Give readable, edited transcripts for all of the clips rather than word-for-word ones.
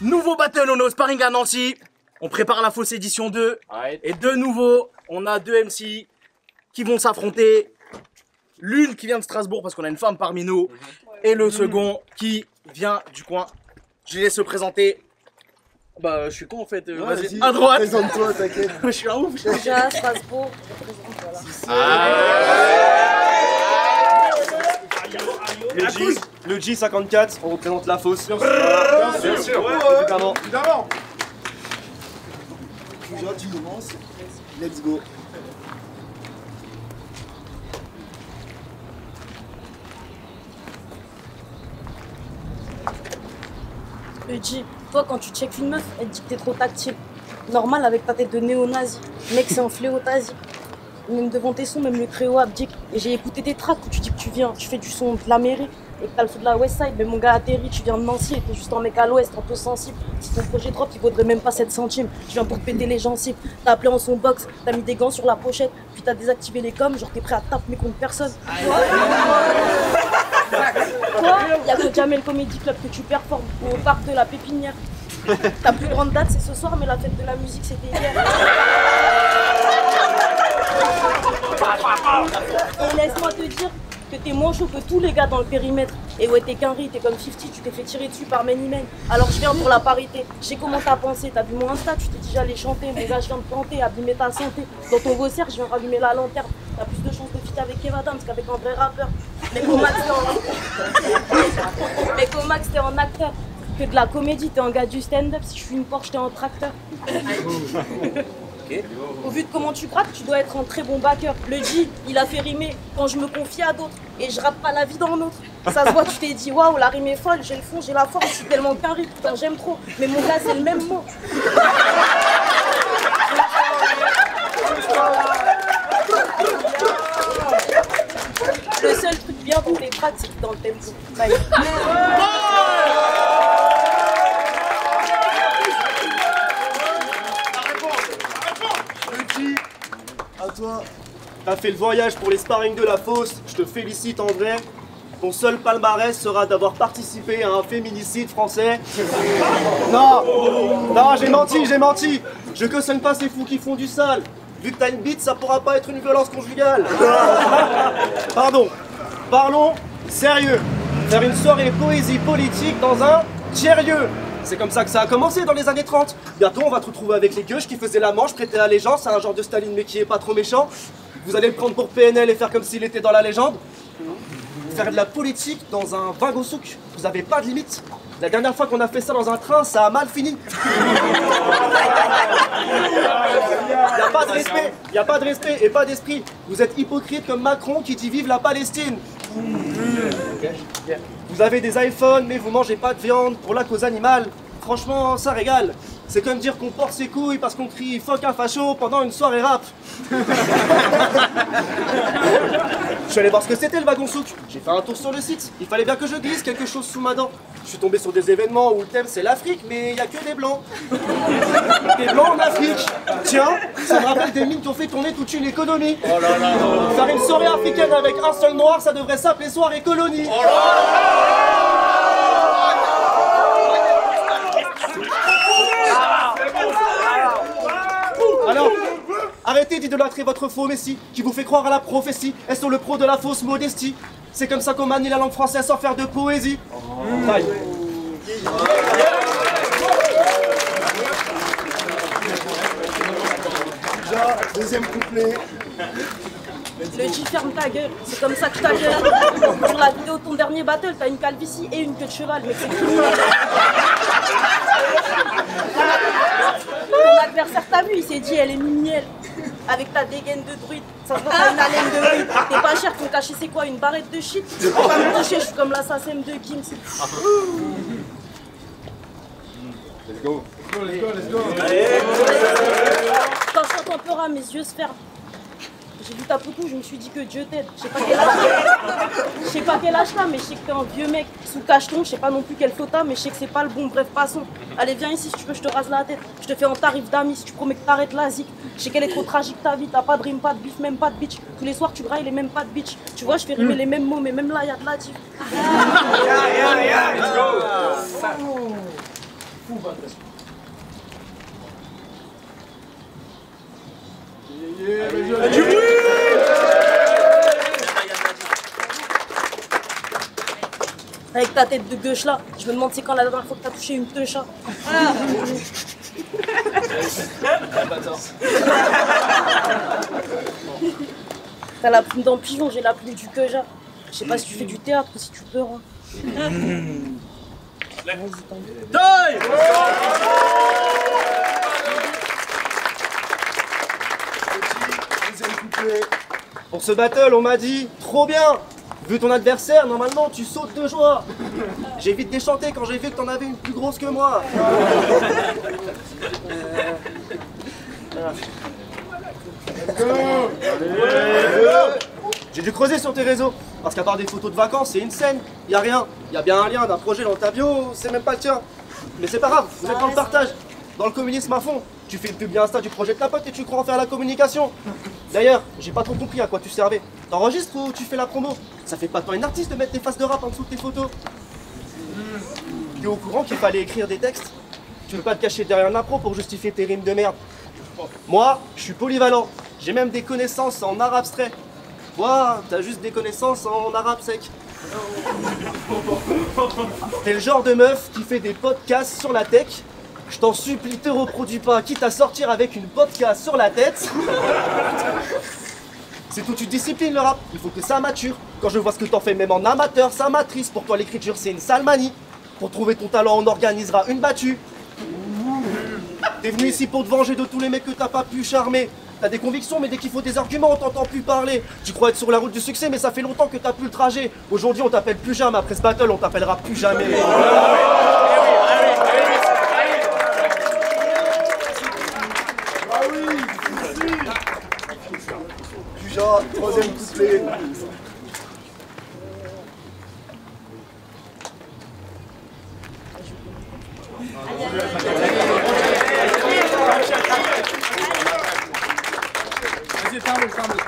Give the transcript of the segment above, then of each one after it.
Nouveau battle, on est au sparring à Nancy. On prépare la fausse édition 2. Ouais. Et de nouveau, on a deux MC qui vont s'affronter. L'une qui vient de Strasbourg parce qu'on a une femme parmi nous. Et le second qui vient du coin. Je les laisse se présenter. Bah, je suis con en fait. Vas-y, à droite. Présente-toi, t'inquiète. Je suis un ouf. Déjà, Strasbourg, je représente, voilà. Le J54, on représente la fosse. Bien sûr. Évidemment. Évidemment. Déjà, tu commences. Let's go. Le G, toi quand tu checkes une meuf, elle te dit que t'es trop tactile. Normal avec ta tête de néo-nazi. Mec, c'est un fléau tasie. Même devant tes sons, même le créo abdique. Et j'ai écouté tes tracks où tu dis que tu viens, tu fais du son de la mairie. Et que t'as le feu de la Westside, mais mon gars atterri, tu viens de Nancy et t'es juste un mec à l'ouest, un peu sensible. Si ton projet drop, il vaudrait même pas 7 centimes. Je viens pour te péter les gencives. T'as appelé en son box, t'as mis des gants sur la pochette, puis t'as désactivé les coms, genre t'es prêt à taper mais contre personne. Toi, y'a que Jamel Comedy Club que tu performes au parc de la Pépinière. Ta plus grande date c'est ce soir, mais la fête de la musique c'était hier. Et laisse-moi te dire que t'es moins chaud que tous les gars dans le périmètre. Et ouais, t'es qu'un riz, t'es comme 50, tu t'es fait tirer dessus par Many Men. Alors je viens pour la parité. J'ai comment t'as pensé, t'as vu mon Insta, tu t'es dit j'allais chanter. Mon gars, je viens de planter, abîmer ta santé. Dans ton vaussaire, je viens rallumer la lanterne. T'as plus de chances de fit avec Eva Adams qu'avec un vrai rappeur. Mais Comax, t'es en acteur. Que de la comédie, t'es un gars du stand-up. Si je suis une Porsche, t'es un tracteur. Au vu de comment tu grattes, tu dois être un très bon backer. Le G, il a fait rimer quand je me confie à d'autres. Et je rate pas la vie dans l'autre. Ça se voit, tu t'es dit, waouh, la rime est folle, j'ai le fond, j'ai la forme, je suis tellement qu'un riz, putain, j'aime trop. Mais mon gars, c'est le même mot. Le seul truc bien pour les tracks, c'est que dans le tempo. Bye. À toi. T'as fait le voyage pour les sparring de la fosse, je te félicite en vrai. Ton seul palmarès sera d'avoir participé à un féminicide français. Non, j'ai menti. Je cautionne pas ces fous qui font du sale. Vu que t'as une bite, ça pourra pas être une violence conjugale. Pardon. Parlons sérieux. Faire une soirée poésie politique dans un tiers-lieu. C'est comme ça que ça a commencé dans les années 30. Bientôt, on va te retrouver avec les gueuches qui faisaient la manche, prêter allégeance à un genre de Staline mais qui est pas trop méchant. Vous allez le prendre pour PNL et faire comme s'il était dans la légende. Faire de la politique dans un wagon souk, vous avez pas de limite. La dernière fois qu'on a fait ça dans un train, ça a mal fini. Y a pas de respect et pas d'esprit. Vous êtes hypocrite comme Macron qui dit vive la Palestine. Vous avez des iPhones mais vous mangez pas de viande pour la cause animale. Franchement, ça régale. C'est comme dire qu'on porte ses couilles parce qu'on crie fuck un facho pendant une soirée rap. Je suis allé voir ce que c'était le wagon souk. J'ai fait un tour sur le site. Il fallait bien que je glisse quelque chose sous ma dent. Je suis tombé sur des événements où le thème c'est l'Afrique, mais il n'y a que des blancs. Des blancs en Afrique. Tiens, ça me rappelle des mines qui ont fait tourner toute une économie. Oh là là. Faire une soirée africaine avec un seul noir, ça devrait s'appeler soirée colonie. Oh là là. Alors, arrêtez d'idolâtrer votre faux messie qui vous fait croire à la prophétie et sur le pro de la fausse modestie. C'est comme ça qu'on manie la langue française sans faire de poésie. Bye. Déjà, deuxième couplet. Le G, ferme ta gueule, c'est comme ça que je t'accueille. Sur la vidéo de ton dernier battle, t'as une calvitie et une queue de cheval, mais c'est criminel. Ton adversaire t'a vu, il s'est dit elle est mignelle. Avec ta dégaine de druide, ça se voit pas une haleine de bride. T'es pas cher, ton cachet c'est quoi, une barrette de shit? Tu peux pas me toucher, je suis comme l'assassin de Gims. Let's go. Quand je t'entends mes yeux se ferment. J'ai vu ta poutou, je me suis dit que Dieu t'aide. Je sais pas quel âge t'as, mais je sais que t'es un vieux mec sous cacheton. Je sais pas non plus quel flot t'as, mais je sais que c'est pas le bon. Bref, passons. Allez, viens ici si tu veux, je te rase la tête. Je te fais un tarif d'amis si tu promets que t'arrêtes la zik. Je sais qu'elle est trop tragique ta vie. T'as pas de rime, pas de bif, même pas de bitch. Tous les soirs tu brailles les mêmes pas de bitch. Tu vois, je fais rimer les mêmes mots, mais même là y'a de la diff. fou, bonne pression. Du bruit! Avec ta tête de gauche là, je me demande c'est quand la dernière fois que t'as touché une teucha. T'as la plume dans le pigeon, j'ai la plume du queja. Je sais pas si tu fais du théâtre ou si tu pleures. Hein. Taille! Deuxième couplet. Pour ce battle, on m'a dit trop bien. Vu ton adversaire, normalement tu sautes de joie. J'ai vite déchanté quand j'ai vu que t'en avais une plus grosse que moi. J'ai dû creuser sur tes réseaux, parce qu'à part des photos de vacances, c'est une scène, y a rien. Y a bien un lien d'un projet dans ta bio, c'est même pas le tien. Mais c'est pas grave, vous êtes dans le partage, dans le communisme à fond. Tu fais une pub bien Insta du projet de ta pote et tu crois en faire la communication. D'ailleurs, j'ai pas trop compris à quoi tu servais. T'enregistres ou tu fais la promo? Ça fait pas tant une artiste de mettre des faces de rap en dessous de tes photos. T'es au courant qu'il fallait écrire des textes? Tu veux pas te cacher derrière un impro pour justifier tes rimes de merde. Moi, je suis polyvalent. J'ai même des connaissances en art abstrait. Toi, t'as juste des connaissances en arabe sec. T'es le genre de meuf qui fait des podcasts sur la tech. Je t'en supplie, te reproduis pas, quitte à sortir avec une podcast sur la tête. C'est toute une discipline le rap, il faut que ça mature. Quand je vois ce que t'en fais même en amateur, ça m'attriste. Pour toi l'écriture c'est une sale manie. Pour trouver ton talent on organisera une battue. T'es venu ici pour te venger de tous les mecs que t'as pas pu charmer. T'as des convictions mais dès qu'il faut des arguments on t'entend plus parler. Tu crois être sur la route du succès mais ça fait longtemps que t'as plus le trajet. Aujourd'hui on t'appelle plus jamais, après ce battle on t'appellera plus jamais. Puja, troisième couplet. Vas-y, ferme-le, ferme-le.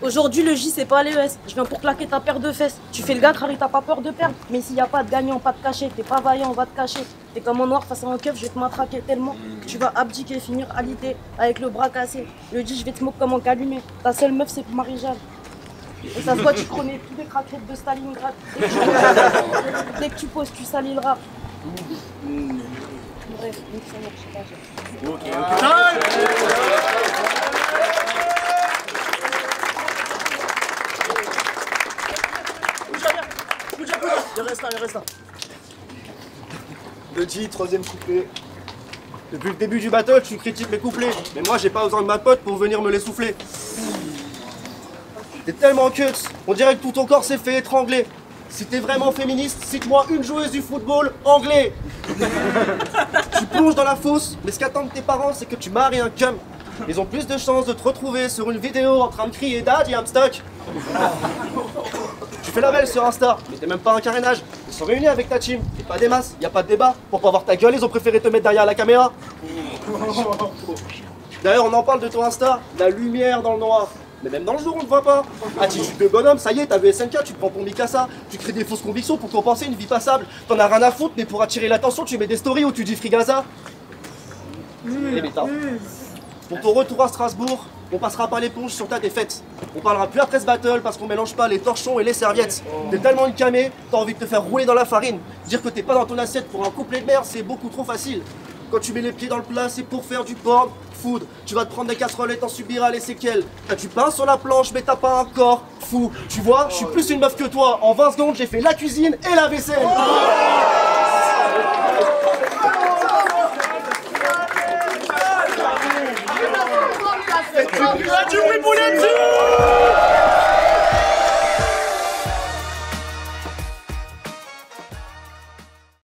Aujourd'hui, le J, c'est pas l'ES. Je viens pour claquer ta paire de fesses. Tu fais le gars, Crary, t'as pas peur de perdre. Mais s'il y a pas de gagnant, pas de cachet, t'es pas vaillant, on va te cacher. T'es comme un noir face à un keuf, je vais te matraquer tellement que tu vas abdiquer, finir alité avec le bras cassé. Le J, je vais te smoke comme un calumet. Ta seule meuf, c'est Marie-Jeanne. Et ça se voit, tu connais tous les craquettes de Stalingrad. Dès que tu poses, tu salis le rap. Bref, donc ça marche pas. Taille! Il reste là, il reste là. Petit, troisième couplet. Depuis le début du battle, tu critiques mes couplets. Mais moi, j'ai pas besoin de ma pote pour venir me les souffler. T'es tellement cut, on dirait que tout ton corps s'est fait étrangler. Si t'es vraiment féministe, cite-moi une joueuse du football anglais. Tu plonges dans la fosse, mais ce qu'attendent tes parents, c'est que tu maries un cum. Ils ont plus de chances de te retrouver sur une vidéo en train de crier Daddy, I'm stuck. Tu fais la belle sur Insta, mais t'es même pas un carénage. Ils sont réunis avec ta team, et pas des masses, y a pas de débat. Pour pas voir ta gueule, ils ont préféré te mettre derrière la caméra. D'ailleurs, on en parle de ton Insta, la lumière dans le noir. Mais même dans le jour, on ne voit pas. Attitude de bonhomme, ça y est, t'as vu SNK, tu te prends pour Mikasa. Tu crées des fausses convictions pour compenser une vie passable. T'en as rien à foutre, mais pour attirer l'attention, tu mets des stories où tu dis Frigaza. Et bêta. Pour ton retour à Strasbourg, on passera pas l'éponge sur ta défaite. On parlera plus après ce battle parce qu'on mélange pas les torchons et les serviettes. T'es tellement une camée, t'as envie de te faire rouler dans la farine. Dire que t'es pas dans ton assiette pour un couplet de merde, c'est beaucoup trop facile. Quand tu mets les pieds dans le plat, c'est pour faire du porn food. Tu vas te prendre des casseroles et t'en subiras les séquelles. T'as du pain sur la planche, mais t'as pas un corps fou. Tu vois, je suis plus une meuf que toi. En 20 secondes, j'ai fait la cuisine et la vaisselle.